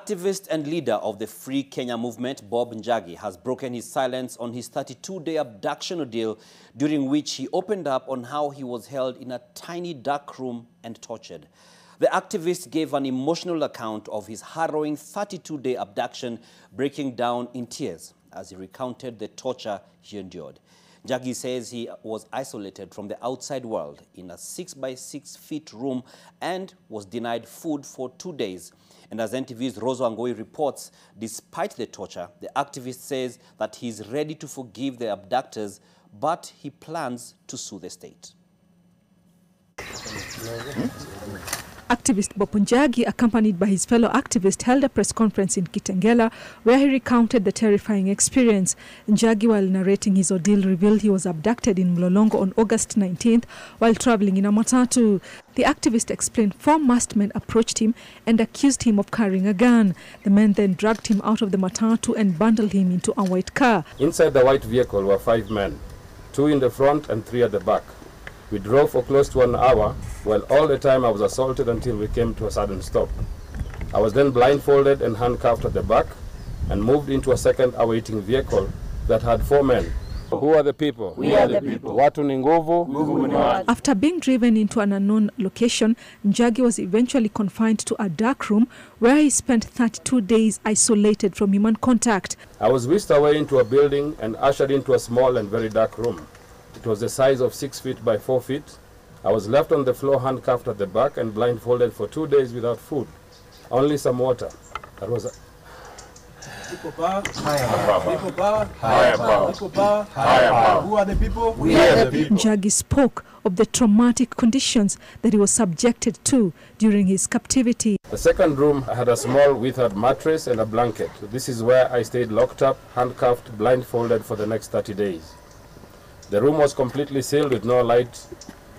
Activist and leader of the Free Kenya movement, Bob Njagi, has broken his silence on his 32-day abduction ordeal, during which he opened up on how he was held in a tiny dark room and tortured. The activist gave an emotional account of his harrowing 32-day abduction, breaking down in tears as he recounted the torture he endured. Njagi says he was isolated from the outside world in a 6-by-6 feet room and was denied food for 2 days. And as NTV's Rosa Angoi reports, despite the torture, the activist says that he is ready to forgive the abductors, but he plans to sue the state. Activist Bob Njagi, accompanied by his fellow activists, held a press conference in Kitengela where he recounted the terrifying experience. Njagi, while narrating his ordeal, revealed he was abducted in Mlolongo on August 19th while traveling in a matatu. The activist explained 4 masked men approached him and accused him of carrying a gun. The men then dragged him out of the matatu and bundled him into a white car. Inside the white vehicle were 5 men, 2 in the front and 3 at the back. We drove for close to 1 hour, while all the time I was assaulted until we came to a sudden stop. I was then blindfolded and handcuffed at the back and moved into a second awaiting vehicle that had 4 men. Who are the people? We are the people. Watu ni nguvu. After being driven into an unknown location, Njagi was eventually confined to a dark room where he spent 32 days isolated from human contact. I was whisked away into a building and ushered into a small and very dark room. It was the size of 6 feet by 4 feet. I was left on the floor handcuffed at the back and blindfolded for 2 days without food. Only some water. That was People power, people power, higher power. People power, higher power. Who are the people? We are the people. Njagi spoke of the traumatic conditions that he was subjected to during his captivity. The second room had a small withered mattress and a blanket. This is where I stayed locked up, handcuffed, blindfolded for the next 30 days. The room was completely sealed with no light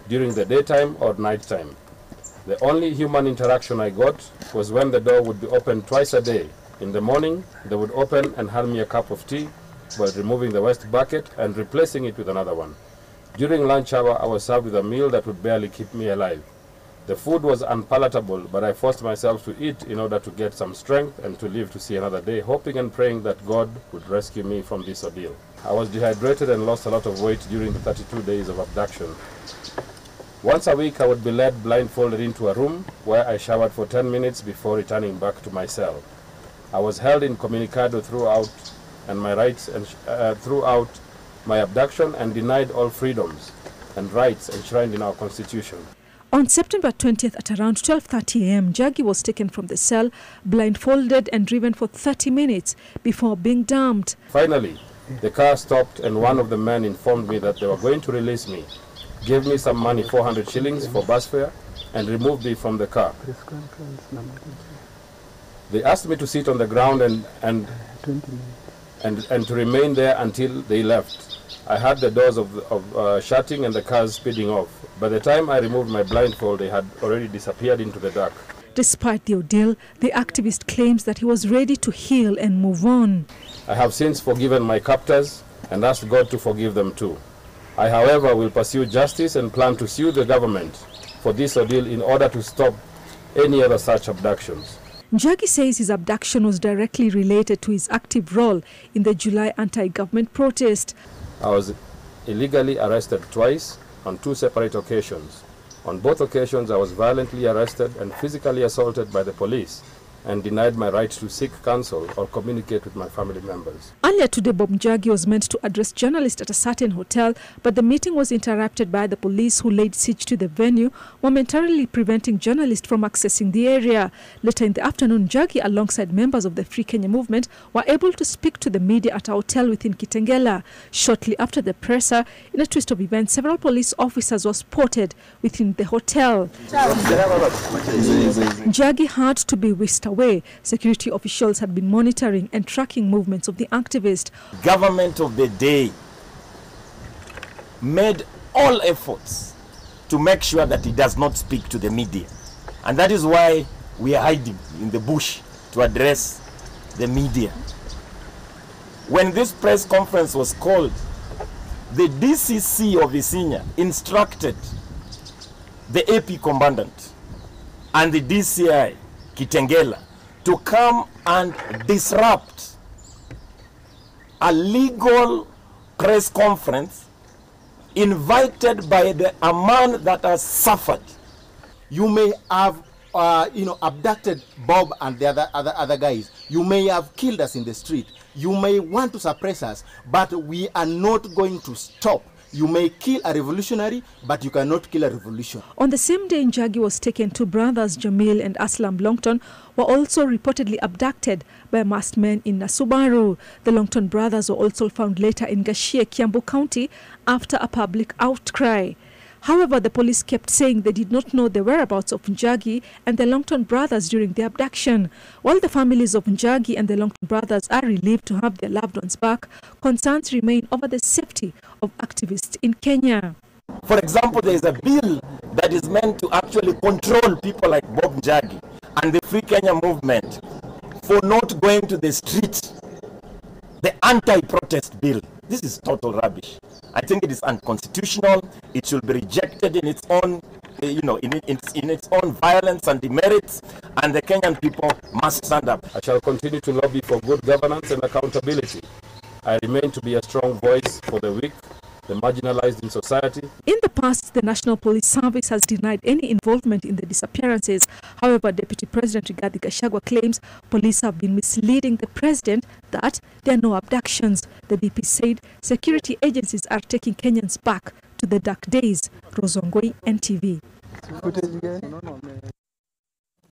during the daytime or nighttime. The only human interaction I got was when the door would be opened twice a day. In the morning, they would open and hand me a cup of tea while removing the waste bucket and replacing it with another one. During lunch hour, I was served with a meal that would barely keep me alive. The food was unpalatable, but I forced myself to eat in order to get some strength and to live to see another day, hoping and praying that God would rescue me from this ordeal. I was dehydrated and lost a lot of weight during the 32 days of abduction. Once a week, I would be led blindfolded into a room where I showered for 10 minutes before returning back to my cell. I was held incommunicado throughout my abduction and denied all freedoms and rights enshrined in our constitution. On September 20th at around 12:30 a.m., Njagi was taken from the cell, blindfolded and driven for 30 minutes before being dumped. Finally, the car stopped and one of the men informed me that they were going to release me, gave me some money, 400 shillings for bus fare, and removed me from the car. They asked me to sit on the ground and to remain there until they left. I heard the doors shutting and the cars speeding off. By the time I removed my blindfold, they had already disappeared into the dark. Despite the ordeal, the activist claims that he was ready to heal and move on. I have since forgiven my captors and asked God to forgive them too. I, however, will pursue justice and plan to sue the government for this ordeal in order to stop any other such abductions. Njagi says his abduction was directly related to his active role in the July anti-government protest. I was illegally arrested twice on 2 separate occasions. On both occasions, I was violently arrested and physically assaulted by the police and denied my right to seek counsel or communicate with my family members. Earlier today, Bob Njagi was meant to address journalists at a certain hotel, but the meeting was interrupted by the police, who laid siege to the venue, momentarily preventing journalists from accessing the area. Later in the afternoon, Njagi, alongside members of the Free Kenya movement, were able to speak to the media at a hotel within Kitengela. Shortly after the presser, in a twist of events, several police officers were spotted within the hotel. Njagi had to be whisked away. Security officials had been monitoring and tracking movements of the activist. Government of the day made all efforts to make sure that he does not speak to the media. And that is why we are hiding in the bush to address the media. When this press conference was called, the DCC of Isinya instructed the AP commandant and the DCI Kitengela to come and disrupt a legal press conference invited by a man that has suffered. You may have abducted Bob and the other guys. You may have killed us in the street. You may want to suppress us, but we are not going to stop. You may kill a revolutionary, but you cannot kill a revolution. On the same day Njagi was taken, two brothers, Jamil and Aslam Longton, were also reportedly abducted by masked men in Nasubaru. The Longton brothers were also found later in Gashie, Kiambu County, after a public outcry. However, the police kept saying they did not know the whereabouts of Njagi and the Longton brothers during the abduction. While the families of Njagi and the Longton brothers are relieved to have their loved ones back, concerns remain over the safety of activists in Kenya. For example, there is a bill that is meant to actually control people like Bob Njagi and the Free Kenya movement for not going to the streets. The anti-protest bill. This is total rubbish. I think it is unconstitutional. It should be rejected in its own, in its own violence and demerits, and the Kenyan people must stand up. I shall continue to lobby for good governance and accountability. I remain to be a strong voice for the weak, the marginalized in society. In the past, the National Police Service has denied any involvement in the disappearances. However, Deputy President Rigathi Gachagua claims police have been misleading the president that there are no abductions. The DP said security agencies are taking Kenyans back to the dark days. Rozongoi, NTV.